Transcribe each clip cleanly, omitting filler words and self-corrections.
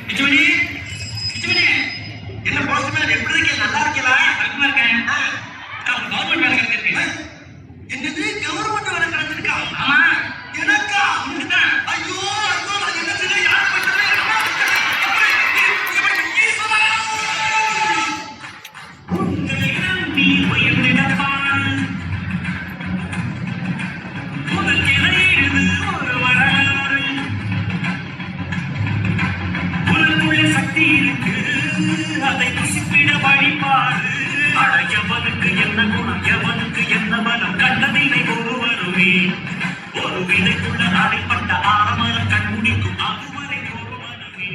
பிச்சுமணி பிச்சுமணி என்ன போஸ்ட்மேன் எப்படி இருக்கீங்க? நல்லா இருக்கீங்களா? நல்லா இருக்கேன். கவர்மெண்ட் வேலை கிடைச்சிருக்கு. என்னது கவர்மெண்ட் வேலை கிடைச்சிருக்கா? ஆமா. எனக்கா? உனக்குதான். ஐயோ ஐயோ நான் என்ன செய்ய யார் அதை குசிப்பிட வழிபாடு எவனுக்கு என்ன குணம் எவனுக்கு என்ன பலம் கண்டதினை ஒருவருமே ஒரு விதைக்குள்ள அடைப்பட்ட ஆரமரம் கண்முடிக்கும் அதுவரை ஒருவருமே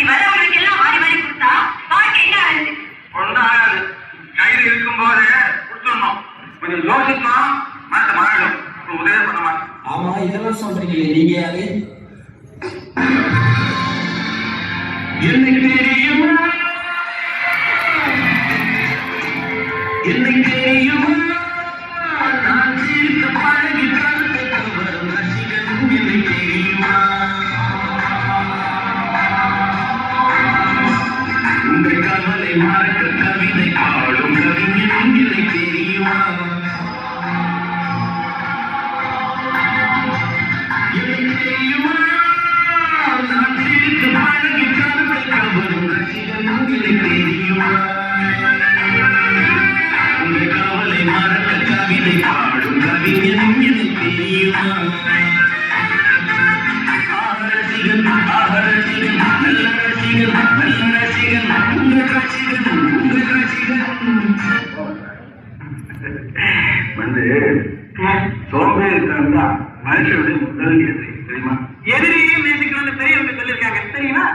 வரவங்களுக்கு எல்லாம் மாறி மாறி கொடுத்தா வாழ்க்கை என்ன ஆகுது? ஒன்றாது கையில் இருக்கும் போது கொடுத்துடணும். கொஞ்சம் யோசிக்கணும். மனசு மாறிடும். உதவி பண்ண மாட்டேன். ஆமா இதெல்லாம் சொல்றீங்களே நீங்க யாரு? என்னை தெரியுமா என்னை தெரியுமா நான் தீர்க்க பழகி கருத்து வரும் ரசிகன் என்னை தெரியுமா உங்கள் கவலை மறக்க கவிதை பாடும் கவிஞன் என்னை தெரியுமா என்னை தெரியுமா நான் தீர்க்க பழகி கருத்து வரும் ரசிகன் என்னை தெரியுமா உங்கள் கவலை மறக்க கவிதை பாடும் கவிஞன் என்னை தெரியுமா ரசிகன் ரசிகன் நல்ல ரசிகன் நல்ல ரசிகன் உங்கள் ரசிகன் உங்கள் ரசிகன் வந்து சோம்பேறித்தனம் தான் மனுஷனுடைய முதல் எதிரி தெரியுமா? எதிரியும் நேசிக்கணும்னு பெரியவங்க சொல்லியிருக்காங்க தெரியுமா?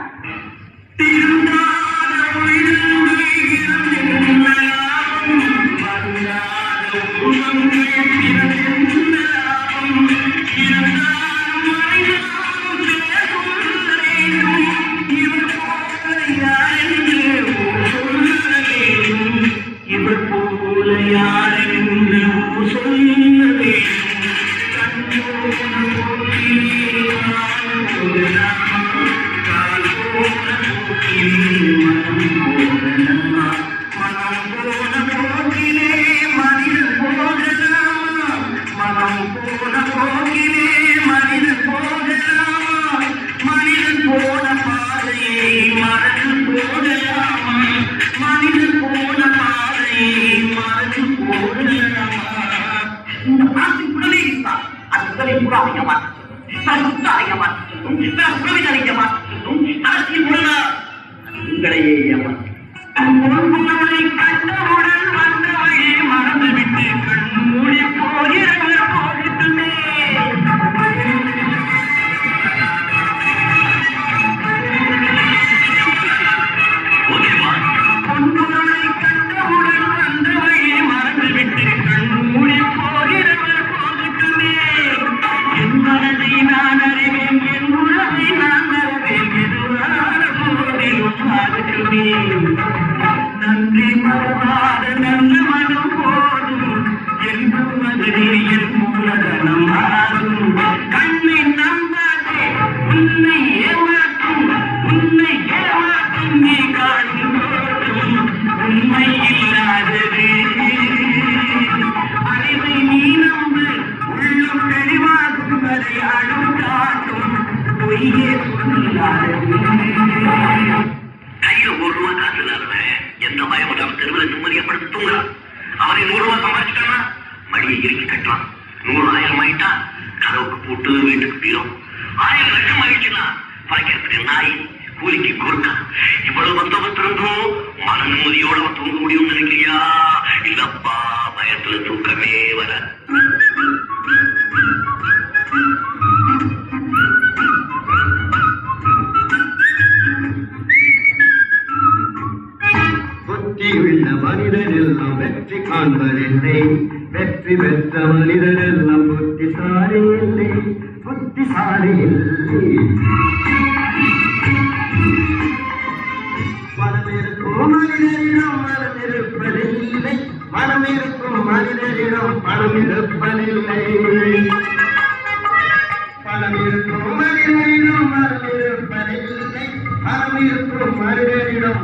உங்களையே கண்டவுடன் வந்தவையை மறந்துவிட்டு கண்மூடி போகிறவர் போகட்டுமே பொன்னுகளை கண்டவுடன் வந்தவையை மறந்துவிட்டு கண்மூடி போகிறவர் போகட்டுமே என் மனதை நான் அறிவேன் என் உறவை நான் அறிவேன் எதுவான போதிலும் ஆகட்டுமே நன்றி மறவாத நல்ல மனம் போதும் என்றும் மதுரை என் மூலதனம் ஆகும் கண்ணை நம்பாதே உன்னை ஏமாற்றும் நீ காணும் போதும் உண்மை இல்லாதது அறிவை நீ நம்பு உள்ளும் தெளிவாகும் வரை அழும் காட்டும் பொய்யே சொல்லாதது கையில ₹1 காசு இல்லாதவன் எந்த பயமும் தெருவில் நிம்மதியப்படுத்த தூங்குறான். அவனை ₹100 சம்பாதிச்சுட்டானா மடியை இறுக்கி கட்டலாம். 100 ஆயிரம் ஆயிட்டா கதவுக்கு போட்டு வீட்டுக்கு பீரும். 1000 லட்சம் ஆயிடுச்சுன்னா பழைக்கிறதுக்கு நாய் கூலிக்கு கொடுக்க இவ்வளவு பந்தோபத்து இருந்தும் மன நிம்மதியோட தூங்க முடியும்னு நினைக்கிறியா? இல்லப்பா பயத்துல தூக்கமே வர புத்தியுள்ள மனிதனெல்லாம் வெற்றி காண்பதில்லை வெற்றி பெற்ற மனிதனெல்லாம் புத்திசாலி இல்லை புத்திசாலி இல்லை மனமிருக்கும் மனிதனிடம் மனம் இருப்பதில்லை மனமிருக்கும் மனிதனிடம் பணம் இருப்பதில்லை பணம் இருக்கும் மனிதனிடம் மனம் இருப்பதில்லை பணம் இருக்கும் மனிதரிடம்